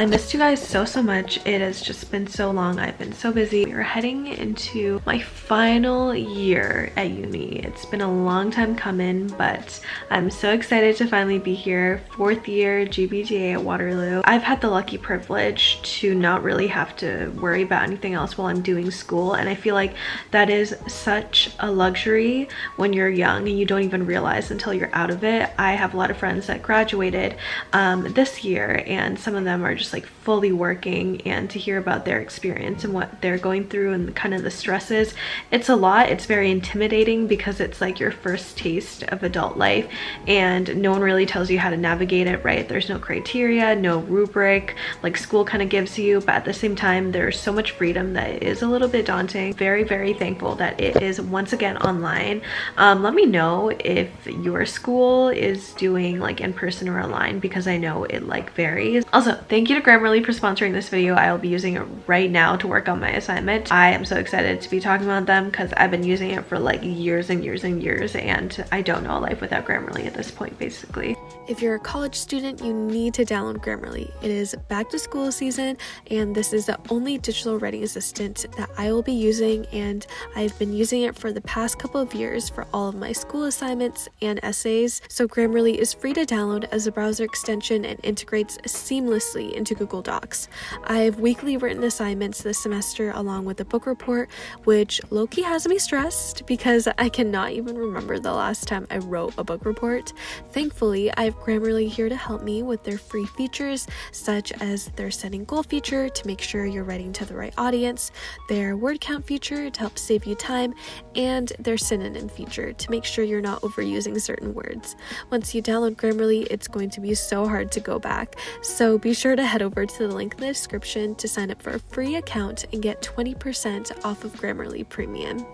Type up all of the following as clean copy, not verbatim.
I missed you guys so much. It has just been so long. I've been so busy. We're heading into my final year at uni. It's been a long time coming, but I'm so excited to finally be here. 4th year GBGA at Waterloo. I've had the lucky privilege to not really have to worry about anything else while I'm doing school, and I feel like that is such a luxury when you're young and you don't even realize until you're out of it. I have a lot of friends that graduated this year, and some of them are just like fully working, and to hear about their experience and what they're going through and kind of the stresses, it's a lot. It's very intimidating because it's like your first taste of adult life and no one really tells you how to navigate it, right? There's no criteria, no rubric like school kind of gives you, but at the same time there's so much freedom that it is a little bit daunting. Very thankful that it is once again online. Let me know if your school is doing like in person or online, because I know it like varies. Also, thank you to Grammarly for sponsoring this video. I will be using it right now to work on my assignment. I am so excited to be talking about them because I've been using it for like years and years and years, and I don't know a life without Grammarly at this point, basically. If you're a college student, you need to download Grammarly. It is back to school season, and this is the only digital writing assistant that I will be using, and I've been using it for the past couple of years for all of my school assignments and essays. So Grammarly is free to download as a browser extension and integrates seamlessly into Google Docs. I've weekly written assignments this semester along with a book report, which low-key has me stressed because I cannot even remember the last time I wrote a book report. Thankfully, I have Grammarly here to help me with their free features, such as their setting goal feature to make sure you're writing to the right audience, their word count feature to help save you time, and their synonym feature to make sure you're not overusing certain words. Once you download Grammarly, it's going to be so hard to go back, so be sure to head over to the link in the description to sign up for a free account and get 20% off of Grammarly Premium.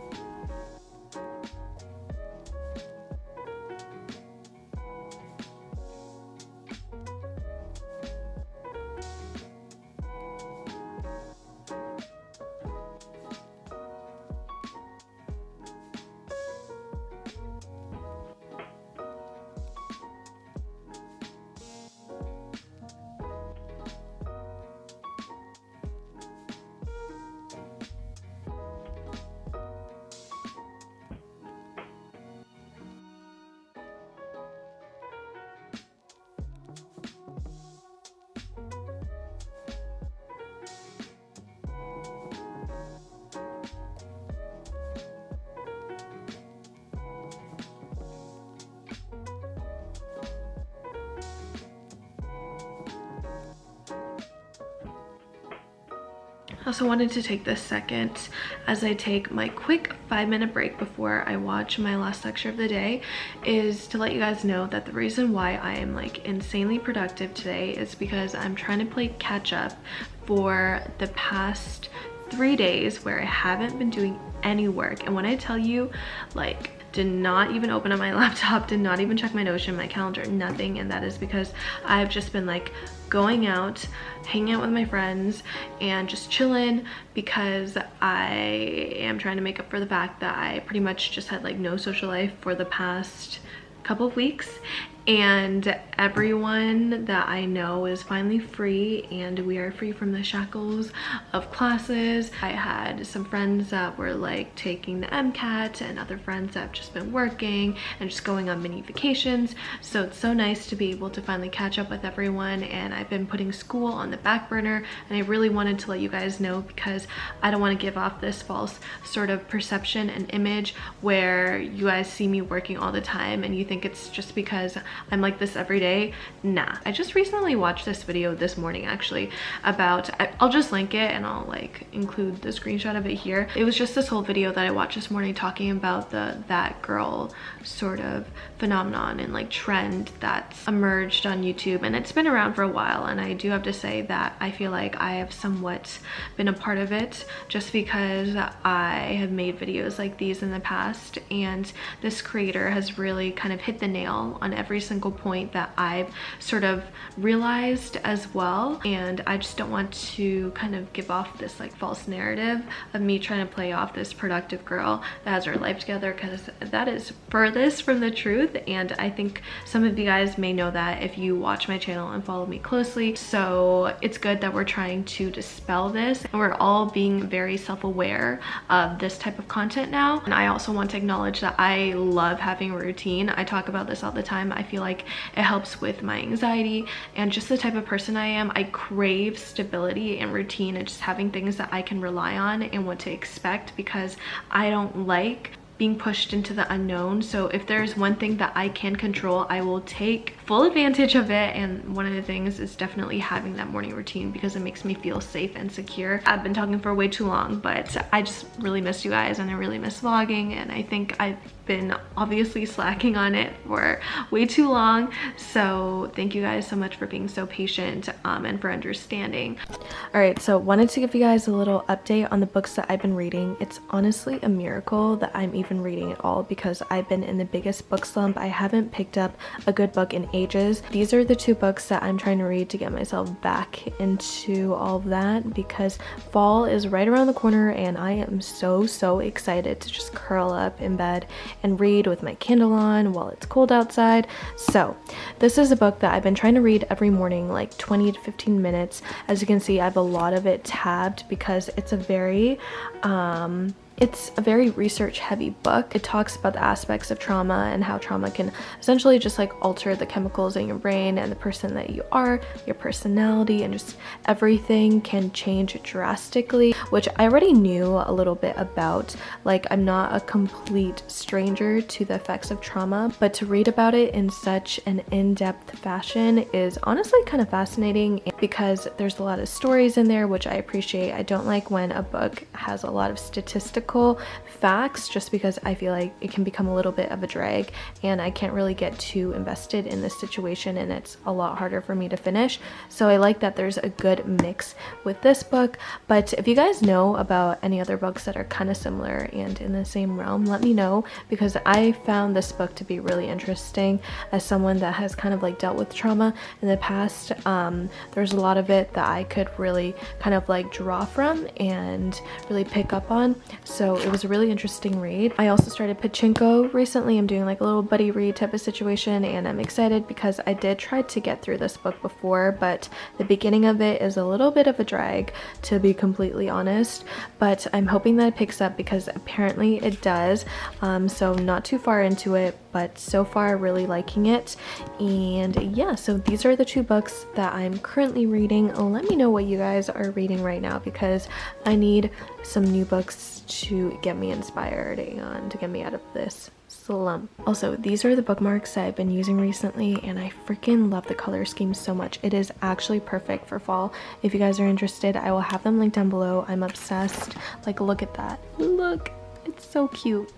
I also wanted to take this second as I take my quick 5-minute break before I watch my last lecture of the day, is to let you guys know that the reason why I am like insanely productive today is because I'm trying to play catch up for the past 3 days where I haven't been doing any work. And when I tell you, like, did not even open up my laptop, did not even check my Notion, my calendar, nothing. And that is because I've just been like going out, hanging out with my friends and just chilling, because I am trying to make up for the fact that I pretty much just had like no social life for the past couple of weeks. And everyone that I know is finally free, and we are free from the shackles of classes. I had some friends that were like taking the MCAT, and other friends that have just been working and just going on mini vacations. So it's so nice to be able to finally catch up with everyone, and I've been putting school on the back burner, and I really wanted to let you guys know because I don't want to give off this false sort of perception and image where you guys see me working all the time and you think it's just because I'm like this every day. Nah, I just recently watched this video this morning actually about, I'll just link it and I'll like include the screenshot of it here. It was just this whole video that I watched this morning talking about the that girl sort of phenomenon and like trend that's emerged on YouTube, and it's been around for a while, and I do have to say that I feel like I have somewhat been a part of it just because I have made videos like these in the past, and this creator has really kind of hit the nail on every single point that I've sort of realized as well, and I just don't want to kind of give off this like false narrative of me trying to play off this productive girl that has her life together, because that is furthest from the truth. And I think some of you guys may know that if you watch my channel and follow me closely. So it's good that we're trying to dispel this, and we're all being very self-aware of this type of content now. And I also want to acknowledge that I love having a routine. I talk about this all the time. I feel like it helps with my anxiety and just the type of person I am. I crave stability and routine and just having things that I can rely on and what to expect, because I don't like being pushed into the unknown. So if there's one thing that I can control, I will take full advantage of it. And one of the things is definitely having that morning routine, because it makes me feel safe and secure. I've been talking for way too long, but I just really miss you guys, and I really miss vlogging, and I think I've been obviously slacking on it for way too long. So thank you guys so much for being so patient and for understanding. All right, so wanted to give you guys a little update on the books that I've been reading. It's honestly a miracle that I'm even reading at all, because I've been in the biggest book slump. I haven't picked up a good book in ages. These are the two books that I'm trying to read to get myself back into all of that, because fall is right around the corner, and I am so excited to just curl up in bed and read with my candle on while it's cold outside. So this is a book that I've been trying to read every morning, like 20 to 15 minutes. As you can see, I have a lot of it tabbed because it's a very research heavy book. It talks about the aspects of trauma and how trauma can essentially just like alter the chemicals in your brain and the person that you are, your personality, and just everything can change drastically, which I already knew a little bit about. Like, I'm not a complete stranger to the effects of trauma, but to read about it in such an in-depth fashion is honestly kind of fascinating, because there's a lot of stories in there, which I appreciate. I don't like when a book has a lot of statistical facts, just because I feel like it can become a little bit of a drag, and I can't really get too invested in this situation, and it's a lot harder for me to finish. So I like that there's a good mix with this book. But if you guys know about any other books that are kind of similar and in the same realm, let me know, because I found this book to be really interesting. As someone that has kind of like dealt with trauma in the past, there's a lot of it that I could really kind of like draw from and really pick up on. So it was a really interesting read. I also started Pachinko recently. I'm doing like a little buddy read type of situation, and I'm excited because I did try to get through this book before, but the beginning of it is a little bit of a drag, to be completely honest. But I'm hoping that it picks up, because apparently it does. So not too far into it, but so far really liking it. And yeah, so these are the two books that I'm currently reading. Let me know what you guys are reading right now, because I need some new books to get me inspired and to get me out of this slump. Also, these are the bookmarks that I've been using recently, and I freaking love the color scheme so much. It is actually perfect for fall. If you guys are interested, I will have them linked down below. I'm obsessed. Like, look at that. Look, it's so cute.